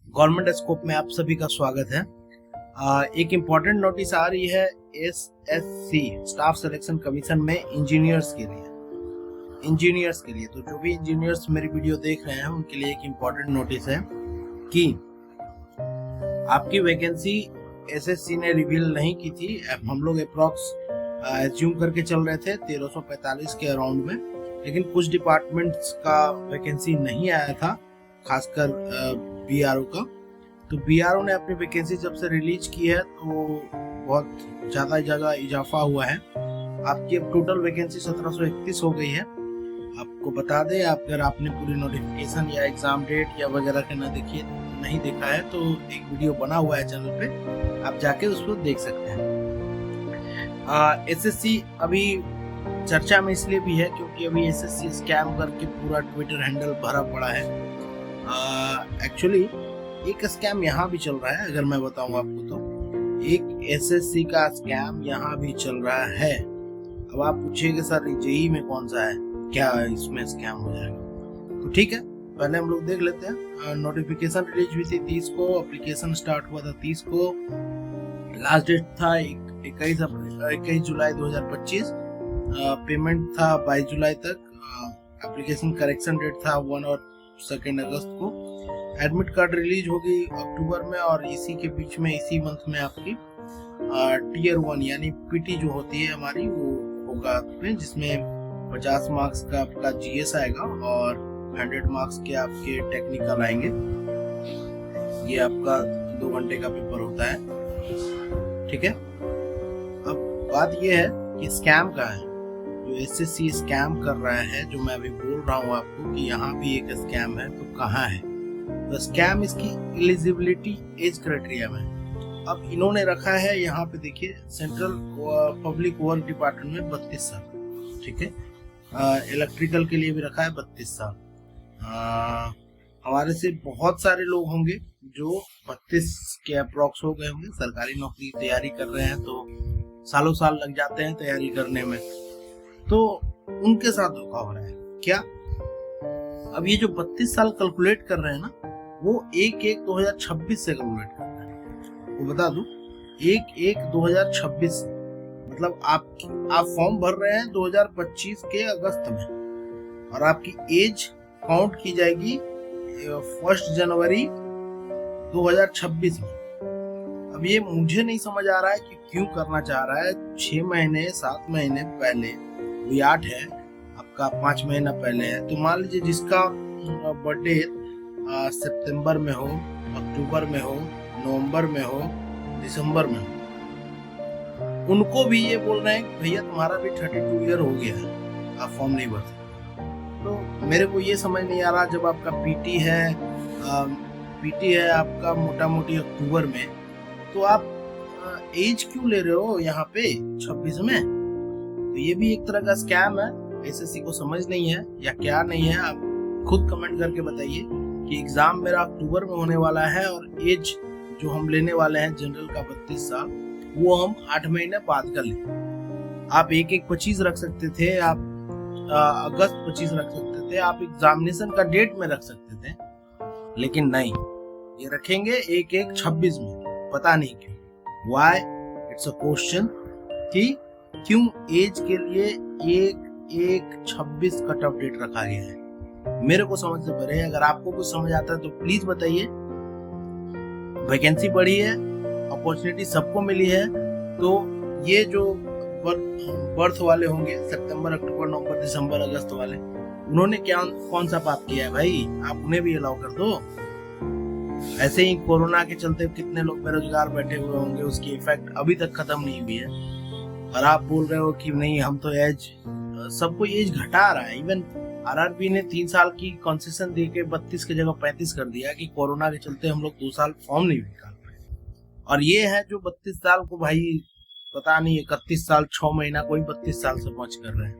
Government scope में आप सभी का स्वागत है। एक इम्पॉर्टेंट नोटिस आ रही है एसएससी स्टाफ सिलेक्शन कमीशन में इंजीनियर्स के लिए। तो जो भी इंजीनियर्स मेरी वीडियो देख रहे हैं उनके लिए एक इम्पॉर्टेंट नोटिस है कि आपकी वैकेंसी एसएससी ने रिवील नहीं की थी। हम लोग अप्रॉक्स एज्यूम करके चल रहे थे 1345 के अराउंड में, लेकिन कुछ डिपार्टमेंट्स का वैकेंसी नहीं आया था, खासकर बीआरओ का। तो बीआरओ ने अपनी वैकेंसी जब से रिलीज की है तो बहुत ज़्यादा जगह इजाफा हुआ है। आपकी अब टोटल वैकेंसी 1731 हो गई है। आपको बता दें, अगर आपने पूरी नोटिफिकेशन या एग्जाम डेट या वगैरह के नहीं देखा है तो एक वीडियो बना हुआ है चैनल पे, आप जाके उसको देख सकते हैं। एसएससी अभी चर्चा में इसलिए भी है क्योंकि अभी एसएससी स्कैम करके पूरा ट्विटर हैंडल भरा पड़ा है। एक्चुअली एक स्कैम यहाँ भी चल रहा है, अगर मैं बताऊँ आपको तो एक एसएससी का स्कैम यहाँ भी चल रहा है। अब आप पूछिएगा सर जेई में कौन सा है, क्या इसमें स्कैम हो जाएगा? तो ठीक है, पहले हम लोग देख लेते हैं। नोटिफिकेशन रिलीज हुई थी 30 को, एप्लीकेशन स्टार्ट हुआ था 30 को, लास्ट डेट था 21 जुलाई 2025, पेमेंट था 22 जुलाई तक, एप्लीकेशन करेक्शन डेट था 1 और 2 अगस्त को, एडमिट कार्ड रिलीज होगी अक्टूबर में, और इसी के बीच में इसी मंथ में आपकी टीयर 1 यानी पीटी जो होती है हमारी वो होगा, जिसमें 50 मार्क्स का आपका जीएस आएगा और 100 मार्क्स के आपके टेक्निकल आएंगे। ये आपका 2 घंटे का पेपर होता है, ठीक है। अब बात ये है कि स्कैम का है, जो एसएससी स्कैम कर रहा है, जो मैं अभी बोल रहा हूँ आपको कि यहाँ भी एक स्कैम है, तो कहाँ है? तो स्कैम इसकी एलिजिबिलिटी एज क्राइटेरिया में। अब इन्होंने रखा है यहाँ पे, देखिए, सेंट्रल पब्लिक वर्क डिपार्टमेंट में 32 साल, ठीक है। इलेक्ट्रिकल के लिए भी रखा है 32 साल। हमारे से बहुत सारे लोग होंगे जो 32 के अप्रॉक्स हो गए होंगे, सरकारी नौकरी की तैयारी कर रहे हैं, तो सालों साल लग जाते हैं तैयारी करने में, तो उनके साथ धोखा हो रहा है क्या? अब ये जो 32 साल कैलकुलेट कर रहे हैं ना, वो 1/1/2026 से कैलकुलेट कर रहे हैं। वो बता दूं, 1/1/2026 मतलब आप फॉर्म भर रहे हैं 2025 के अगस्त में, और आपकी एज काउंट की जाएगी 1 जनवरी 2026 में। अब ये मुझे नहीं समझ आ रहा है कि क्यों करना चाह रहा है। 6 महीने 7 महीने पहले, 8 है आपका, 5 महीना पहले है, तो मान लीजिए जिसका बर्थडे सितंबर में हो, अक्टूबर में हो, नवंबर में हो, दिसंबर में हो, उनको भी ये बोल रहे हैं कि भैया तुम्हारा भी 32 ईयर हो गया है, आप फॉर्म नहीं भर सकते। तो मेरे को ये समझ नहीं आ रहा, जब आपका पीटी है आपका मोटा मोटी अक्टूबर में, तो आप एज क्यों ले रहे हो यहाँ पे 26 में? तो ये भी एक तरह का स्कैम है। एसएससी को समझ नहीं है या क्या नहीं है, आप खुद कमेंट करके बताइए कि एग्जाम मेरा अक्टूबर में होने वाला है और एज जो हम लेने वाले हैं जनरल का 32 साल, वो हम 8 महीने बाद कर लें। आप 1/1/25 रख सकते थे, आप अगस्त 25 रख सकते थे, आप एग्जामिनेशन का डेट में रख सकते थे, लेकिन नहीं, ये रखेंगे 1/1/26 में। पता नहीं क्यों, वाई, इट्स अ क्वेश्चन, कि क्यों एज के लिए 1/1/26 कट ऑफ डेट रखा गया है, मेरे को समझ से परे। अगर आपको कुछ समझ आता है तो प्लीज बताइए। वैकेंसी बढ़ी है, अपॉर्चुनिटी सबको मिली है, तो ये जो बर्थ वाले होंगे सितंबर, अक्टूबर, नवंबर, दिसंबर, अगस्त वाले, उन्होंने कौन सा पाप किया है भाई? आप उन्हें भी अलाउ कर दो। ऐसे ही कोरोना के चलते कितने लोग बेरोजगार बैठे हुए होंगे, उसकी इफेक्ट अभी तक खत्म नहीं हुई है, और आप बोल रहे हो कि नहीं हम तो एज, सबको एज घटा रहा है। इवन आरआरबी ने 3 साल की कंसेशन दे के 32 की जगह 35 कर दिया कि कोरोना के चलते हम लोग 2 साल फॉर्म नहीं निकाल पाए। और ये है जो 32 साल को भाई पता नहीं 31 साल 6 महीना कोई 32 साल से पहुंच कर रहे हैं,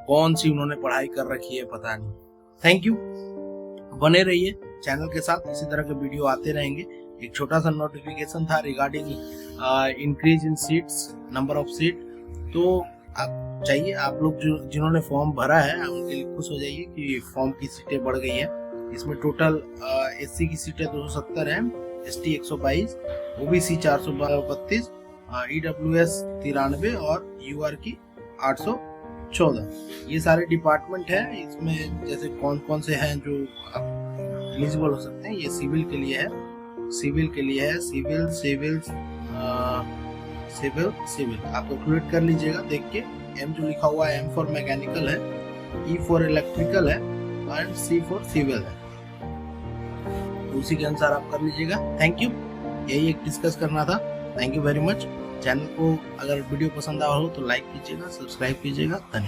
कौन सी उन्होंने पढ़ाई कर रखी है पता नहीं। थैंक यू, बने रहिए चैनल के साथ, इसी तरह के वीडियो आते रहेंगे। एक छोटा सा नोटिफिकेशन था regarding increase in seats, number of seat, तो आप चाहिए, आप लोग जिन्होंने फॉर्म भरा है उनके लिए खुश हो जाइए कि फॉर्म की सीटें बढ़ गई हैं। इसमें टोटल एससी की सीटें 270 है, एसटी 122, ओबीसी 432, ईडब्ल्यूएस 93 और यूआर की 814। ये सारे डिपार्टमेंट है। इसमें जैसे कौन कौन से हैं जो एलिजिबल हो सकते हैं, ये सिविल के लिए है, सिविल आप कैलकुलेट कर लीजिएगा देख के। एम जो लिखा हुआ है, एम फॉर मैकेनिकल है, ई फॉर इलेक्ट्रिकल है एंड सी फॉर सिविल है, उसी के अनुसार आप कर लीजिएगा। थैंक यू, यही एक डिस्कस करना था। Thank you very much. Channel को अगर वीडियो पसंद आया हो तो लाइक कीजिएगा, सब्सक्राइब कीजिएगा। धन्यवाद।